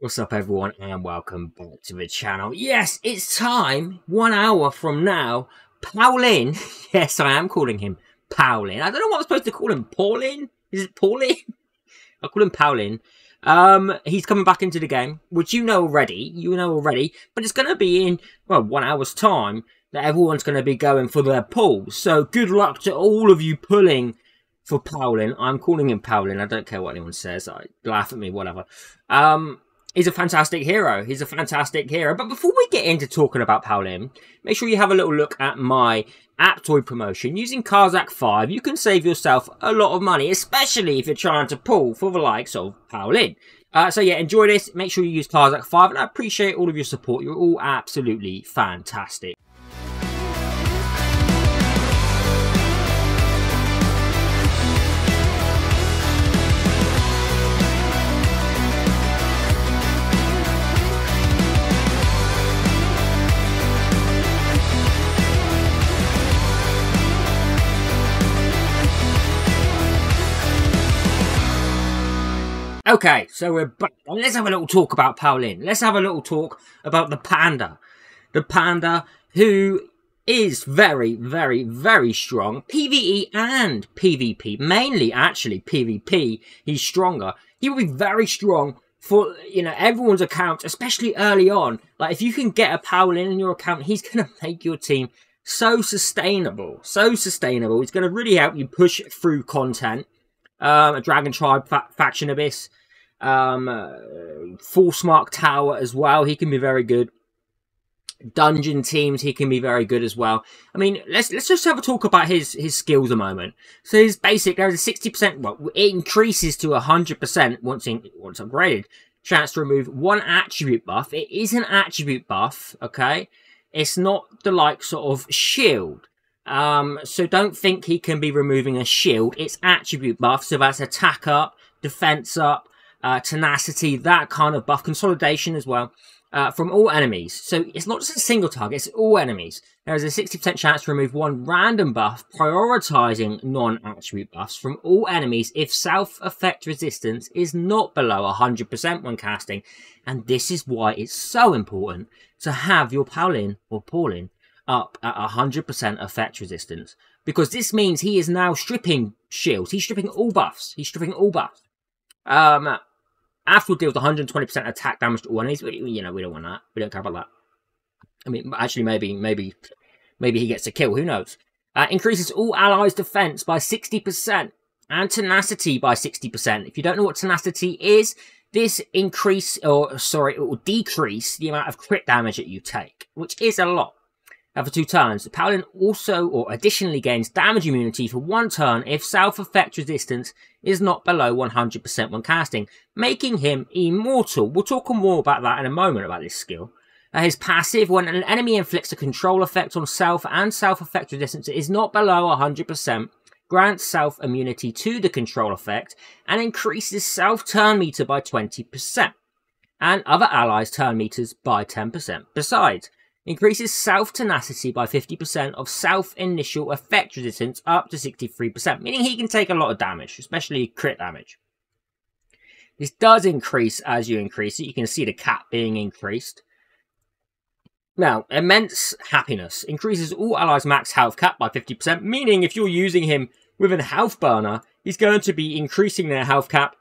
What's up everyone and welcome back to the channel. Yes, it's time, 1 hour from now, Paulin, yes I am calling him Paulin. I don't know what I'm supposed to call him, Paulin? Is it Paulin? I'll call him Paulin. He's coming back into the game, which you know already, but it's going to be in, well, 1 hour's time that everyone's going to be going for their pulls. So good luck to all of you pulling for Paulin. I'm calling him Paulin, I don't care what anyone says, laugh at me, whatever. He's a fantastic hero. He's a fantastic hero. But before we get into talking about Paulin, make sure you have a little look at my app toy promotion. Using carzak 5, you can save yourself a lot of money, especially if you're trying to pull for the likes of Paulin. So yeah, enjoy this. Make sure you use carzak 5, and I appreciate all of your support. You're all absolutely fantastic. Okay, so we're back, and let's have a little talk about Paulin. Let's have a little talk about the panda. The panda who is very, very, very strong. PvE and PvP, mainly actually PvP, he's stronger. He will be very strong for, you know, everyone's account, especially early on. Like, if you can get a Paulin in your account, he's going to make your team so sustainable. So sustainable. It's going to really help you push through content. A Dragon Tribe Faction Abyss, Force Mark Tower as well, he can be very good. Dungeon teams, he can be very good as well. I mean, let's just have a talk about his skills a moment. So his basic, there's a 60%, well, it increases to 100% once upgraded. Chance to remove one attribute buff. It is an attribute buff, okay? It's not the like sort of shield. So don't think he can be removing a shield. It's attribute buff, so that's attack up, defense up, tenacity, that kind of buff, consolidation as well, from all enemies. So it's not just a single target, it's all enemies. There is a 60% chance to remove one random buff, prioritizing non-attribute buffs from all enemies if self-effect resistance is not below 100% when casting. And this is why it's so important to have your Paulin or Paulin up at 100% effect resistance, because this means he is now stripping shields. He's stripping all buffs. He's stripping all buffs. After deals 120% attack damage to all enemies. You know, we don't want that. We don't care about that. I mean, actually, maybe he gets a kill. Who knows? Increases all allies' defense by 60% and tenacity by 60%. If you don't know what tenacity is, this it will decrease the amount of crit damage that you take, which is a lot. For 2 turns, Paulin also or additionally gains damage immunity for 1 turn if self-effect resistance is not below 100% when casting, making him immortal. We'll talk more about that in a moment, about this skill. His passive, when an enemy inflicts a control effect on self and self-effect resistance is not below 100%, grants self-immunity to the control effect and increases self-turn meter by 20%, and other allies' turn meters by 10%. Besides, increases self-tenacity by 50% of self-initial effect resistance up to 63%, meaning he can take a lot of damage, especially crit damage. This does increase as you increase it. You can see the cap being increased. Now, immense happiness increases all allies' max health cap by 50%, meaning if you're using him with a health burner, he's going to be increasing their health cap,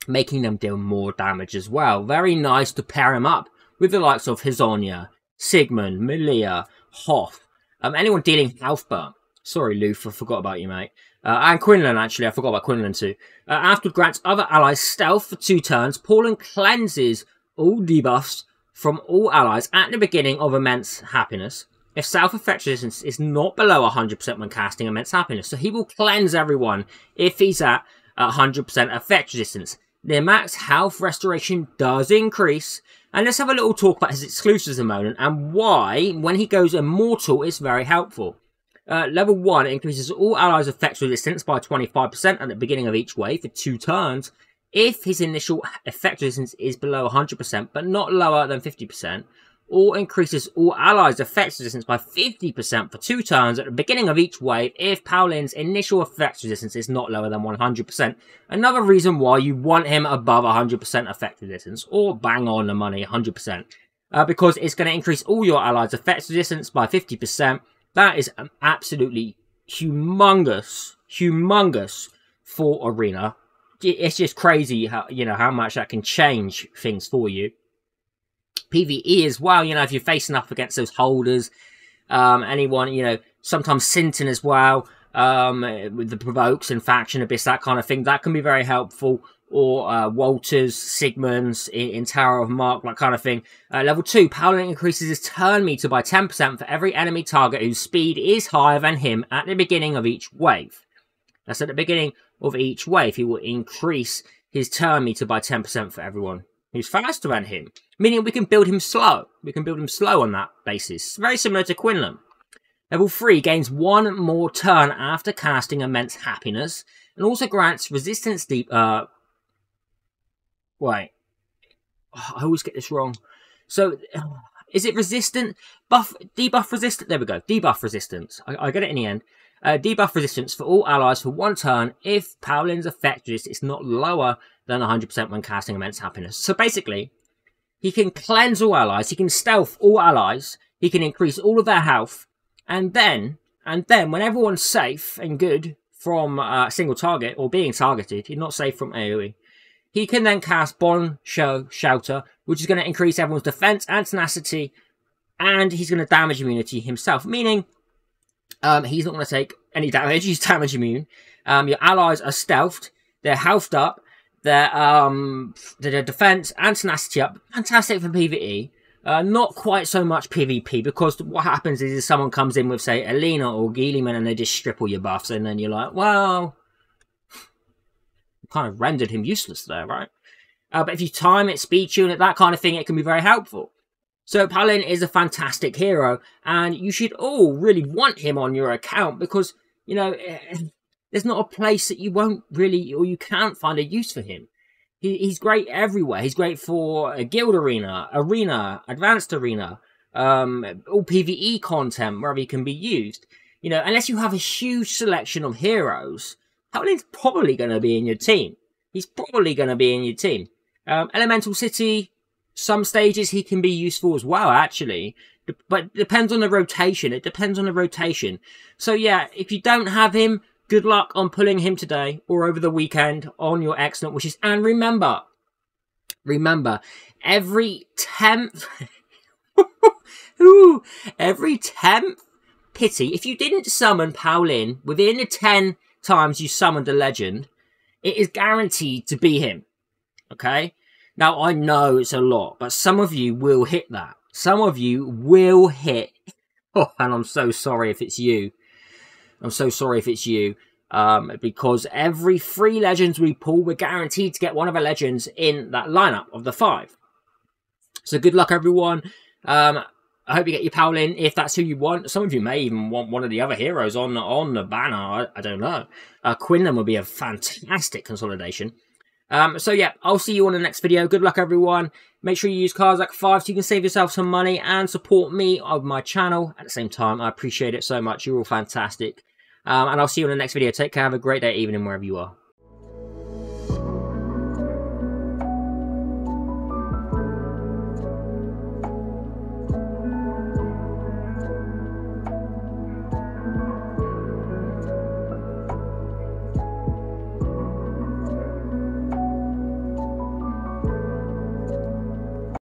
making them deal more damage as well. Very nice to pair him up with the likes of Hizonia, Sigmund, Melia, Hoth, anyone dealing health burn. Sorry, Luth, I forgot about you, mate. And Quinlan, actually, I forgot about Quinlan too. After grants other allies stealth for 2 turns, Paulin cleanses all debuffs from all allies at the beginning of Immense Happiness if self-effect resistance is not below 100% when casting Immense Happiness. So he will cleanse everyone if he's at 100% effect resistance. Their max health restoration does increase. And let's have a little talk about his exclusives a moment and why, when he goes immortal, it's very helpful. Level 1 increases all allies' effect resistance by 25% at the beginning of each wave for 2 turns if his initial effect resistance is below 100% but not lower than 50%, or increases all allies' effects resistance by 50% for 2 turns at the beginning of each wave if Paulin's initial effects resistance is not lower than 100%. Another reason why you want him above 100% effect resistance, or bang on the money, 100%. Because it's going to increase all your allies' effects resistance by 50%. That is absolutely humongous for Arena. It's just crazy how, how much that can change things for you. PvE as well, if you're facing up against those holders, anyone, sometimes Sinton as well, with the provokes and faction abyss, that kind of thing, that can be very helpful. Or Walters, Sigmunds in Tower of Mark, that kind of thing. Level 2, Paulin increases his turn meter by 10% for every enemy target whose speed is higher than him at the beginning of each wave. That's at the beginning of each wave. He will increase his turn meter by 10% for everyone who's faster than him. Meaning we can build him slow. We can build him slow on that basis. Very similar to Quinlan. Level 3 gains 1 more turn after casting Immense Happiness. And also grants resistance Wait. Oh, I always get this wrong. So, is it resistant? Debuff resistant? There we go. Debuff resistance. I get it in the end. Debuff resistance for all allies for 1 turn if Paulin's effect resistance is not lower than 100% when casting Immense Happiness. So basically, he can cleanse all allies, he can stealth all allies, he can increase all of their health, and then when everyone's safe and good from a single target, or being targeted, he's not safe from AoE, he can then cast Bon Shelter, which is going to increase everyone's defense and tenacity, and he's going to damage immunity himself, meaning he's not going to take any damage, he's damage immune. Your allies are stealthed, they're healthed up, their defense and tenacity up. Fantastic for PvE. Not quite so much PvP, because what happens is someone comes in with, say, Alina or Guilliman, and they just strip all your buffs, and then you're like, well, kind of rendered him useless there, right? But if you time it, speed tune it, that kind of thing, it can be very helpful. So Paulin is a fantastic hero, and you should all really want him on your account, because, there's not a place that you won't really, or you can't find a use for him. He's great everywhere. He's great for Guild Arena, Advanced Arena, all PvE content, wherever he can be used. Unless you have a huge selection of heroes, Paulin's probably going to be in your team. He's probably going to be in your team. Elemental City, some stages he can be useful as well, actually. But it depends on the rotation. It depends on the rotation. So yeah, if you don't have him, good luck on pulling him today or over the weekend on your excellent wishes. And remember, every 10th, every 10th pity, if you didn't summon Paulin within the 10 times you summoned a legend, it is guaranteed to be him. Okay? Now, I know it's a lot, but some of you will hit that. Some of you will hit. Oh, and I'm so sorry if it's you. I'm so sorry if it's you. Because every 3 legends we pull, we're guaranteed to get one of the legends in that lineup of the 5. So good luck, everyone. I hope you get your Paulin if that's who you want. Some of you may even want one of the other heroes on the banner. I don't know. Quinlan would be a fantastic consolidation. So yeah, I'll see you on the next video. Good luck, everyone. Make sure you use carzak 5 so you can save yourself some money and support me on my channel. At the same time, I appreciate it so much. You're all fantastic. And I'll see you in the next video. Take care. Have a great day, evening, wherever you are.